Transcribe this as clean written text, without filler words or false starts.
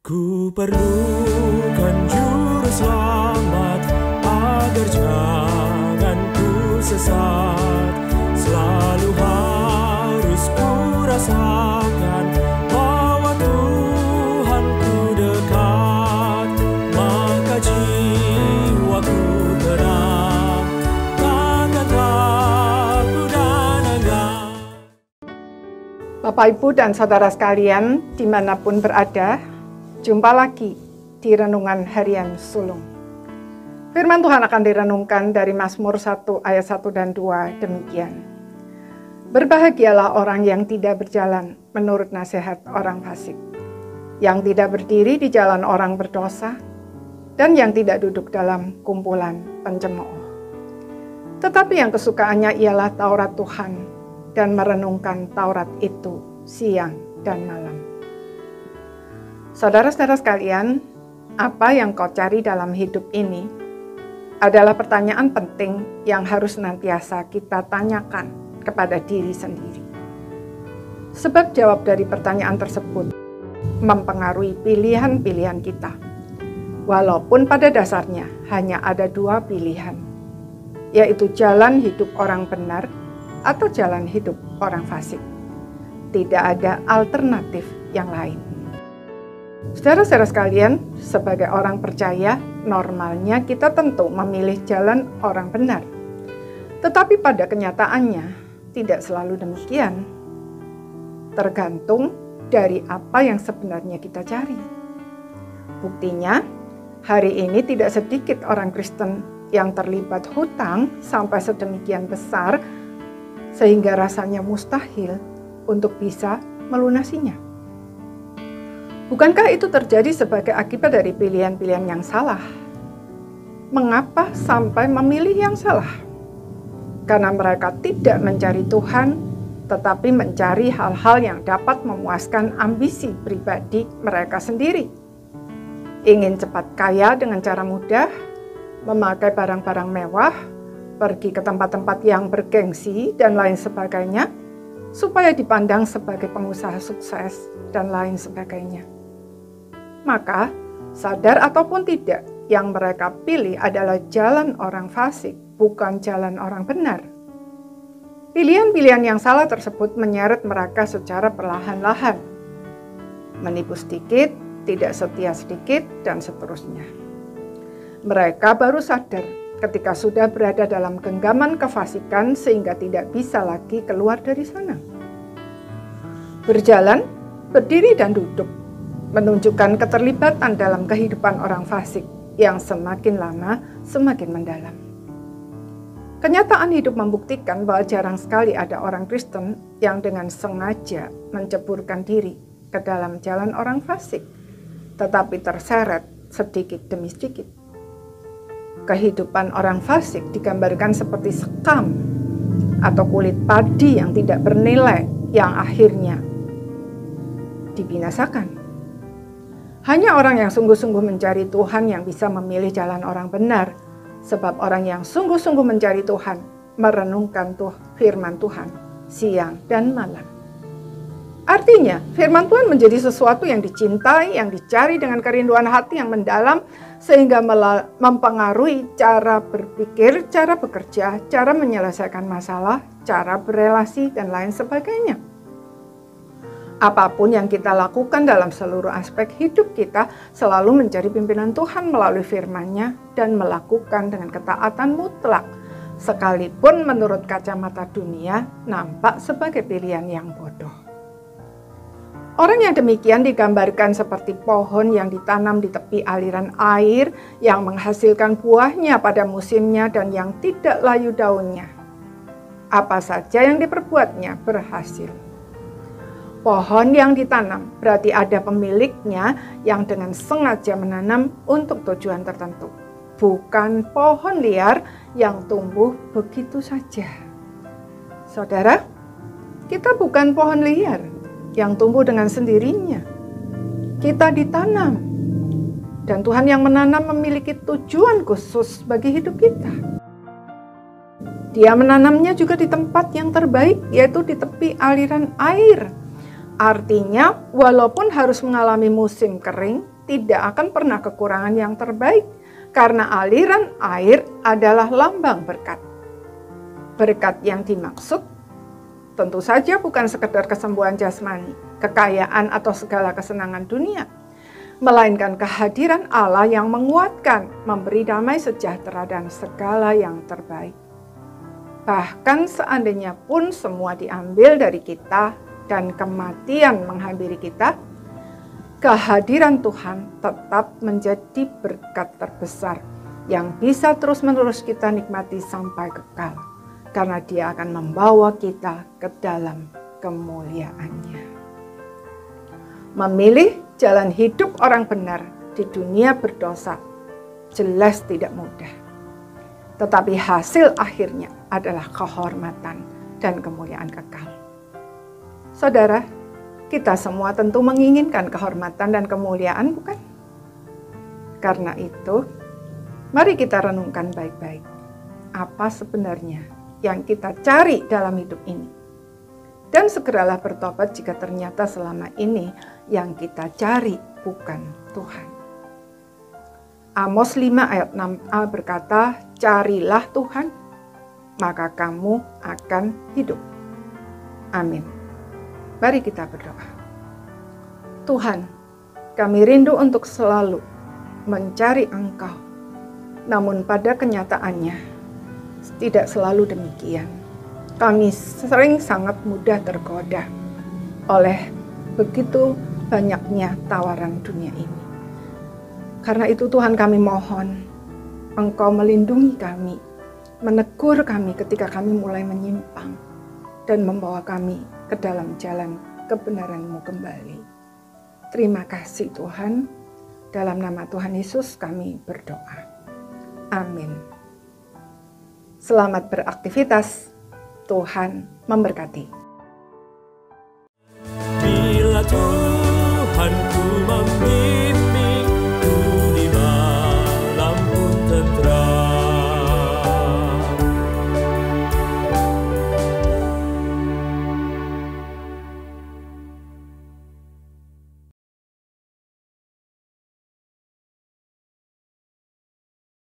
Ku perlukan juru selamat agar jangan ku sesat. Selalu harus ku rasakan bahwa Tuhanku dekat. Maka jiwaku tenang, takkan takut dan enggan. Bapak, Ibu, dan saudara sekalian dimanapun berada, jumpa lagi di Renungan Harian Sulung. Firman Tuhan akan direnungkan dari Mazmur 1 ayat 1 dan 2 demikian. Berbahagialah orang yang tidak berjalan menurut nasihat orang fasik, yang tidak berdiri di jalan orang berdosa, dan yang tidak duduk dalam kumpulan pencemooh. Tetapi yang kesukaannya ialah Taurat Tuhan, dan merenungkan Taurat itu siang dan malam. Saudara-saudara sekalian, apa yang kau cari dalam hidup ini adalah pertanyaan penting yang harus senantiasa kita tanyakan kepada diri sendiri. Sebab jawab dari pertanyaan tersebut mempengaruhi pilihan-pilihan kita. Walaupun pada dasarnya hanya ada dua pilihan, yaitu jalan hidup orang benar atau jalan hidup orang fasik. Tidak ada alternatif yang lain. Saudara-saudara sekalian, sebagai orang percaya, normalnya kita tentu memilih jalan orang benar. Tetapi pada kenyataannya, tidak selalu demikian. Tergantung dari apa yang sebenarnya kita cari. Buktinya, hari ini tidak sedikit orang Kristen yang terlibat hutang sampai sedemikian besar, sehingga rasanya mustahil untuk bisa melunasinya. Bukankah itu terjadi sebagai akibat dari pilihan-pilihan yang salah? Mengapa sampai memilih yang salah? Karena mereka tidak mencari Tuhan, tetapi mencari hal-hal yang dapat memuaskan ambisi pribadi mereka sendiri. Ingin cepat kaya dengan cara mudah, memakai barang-barang mewah, pergi ke tempat-tempat yang bergengsi, dan lain sebagainya, supaya dipandang sebagai pengusaha sukses, dan lain sebagainya. Maka, sadar ataupun tidak, yang mereka pilih adalah jalan orang fasik, bukan jalan orang benar. Pilihan-pilihan yang salah tersebut menyeret mereka secara perlahan-lahan. Menipu sedikit, tidak setia sedikit, dan seterusnya. Mereka baru sadar ketika sudah berada dalam genggaman kefasikan sehingga tidak bisa lagi keluar dari sana. Berjalan, berdiri, dan duduk menunjukkan keterlibatan dalam kehidupan orang fasik yang semakin lama semakin mendalam. Kenyataan hidup membuktikan bahwa jarang sekali ada orang Kristen yang dengan sengaja menceburkan diri ke dalam jalan orang fasik, tetapi terseret sedikit demi sedikit. Kehidupan orang fasik digambarkan seperti sekam atau kulit padi yang tidak bernilai yang akhirnya dibinasakan. Hanya orang yang sungguh-sungguh mencari Tuhan yang bisa memilih jalan orang benar, sebab orang yang sungguh-sungguh mencari Tuhan merenungkan firman Tuhan siang dan malam. Artinya, firman Tuhan menjadi sesuatu yang dicintai, yang dicari dengan kerinduan hati yang mendalam, sehingga mempengaruhi cara berpikir, cara bekerja, cara menyelesaikan masalah, cara berelasi, dan lain sebagainya. Apapun yang kita lakukan dalam seluruh aspek hidup kita, selalu mencari pimpinan Tuhan melalui firman-Nya dan melakukan dengan ketaatan mutlak, sekalipun menurut kacamata dunia nampak sebagai pilihan yang bodoh. Orang yang demikian digambarkan seperti pohon yang ditanam di tepi aliran air, yang menghasilkan buahnya pada musimnya dan yang tidak layu daunnya. Apa saja yang diperbuatnya berhasil. Pohon yang ditanam berarti ada pemiliknya yang dengan sengaja menanam untuk tujuan tertentu. Bukan pohon liar yang tumbuh begitu saja. Saudara, kita bukan pohon liar yang tumbuh dengan sendirinya. Kita ditanam. Dan Tuhan yang menanam memiliki tujuan khusus bagi hidup kita. Dia menanamnya juga di tempat yang terbaik, yaitu di tepi aliran air. Artinya, walaupun harus mengalami musim kering, tidak akan pernah kekurangan yang terbaik, karena aliran air adalah lambang berkat. Berkat yang dimaksud tentu saja bukan sekedar kesembuhan jasmani, kekayaan atau segala kesenangan dunia, melainkan kehadiran Allah yang menguatkan, memberi damai sejahtera dan segala yang terbaik. Bahkan seandainya pun semua diambil dari kita dan kematian menghampiri kita, kehadiran Tuhan tetap menjadi berkat terbesar yang bisa terus-menerus kita nikmati sampai kekal, karena Dia akan membawa kita ke dalam kemuliaan-Nya. Memilih jalan hidup orang benar di dunia berdosa jelas tidak mudah. Tetapi hasil akhirnya adalah kehormatan dan kemuliaan kekal. Saudara, kita semua tentu menginginkan kehormatan dan kemuliaan, bukan? Karena itu, mari kita renungkan baik-baik. Apa sebenarnya yang kita cari dalam hidup ini? Dan segeralah bertobat jika ternyata selama ini yang kita cari bukan Tuhan. Amos 5 ayat 6a berkata, "Carilah Tuhan, maka kamu akan hidup." Amin. Mari kita berdoa. Tuhan, kami rindu untuk selalu mencari Engkau. Namun pada kenyataannya, tidak selalu demikian. Kami sering sangat mudah tergoda oleh begitu banyaknya tawaran dunia ini. Karena itu Tuhan, kami mohon Engkau melindungi kami, menegur kami ketika kami mulai menyimpang, dan membawa kami ke dalam jalan kebenaran-Mu kembali. Terima kasih Tuhan, dalam nama Tuhan Yesus kami berdoa. Amin. Selamat beraktivitas. Tuhan memberkati. Bila Tuhan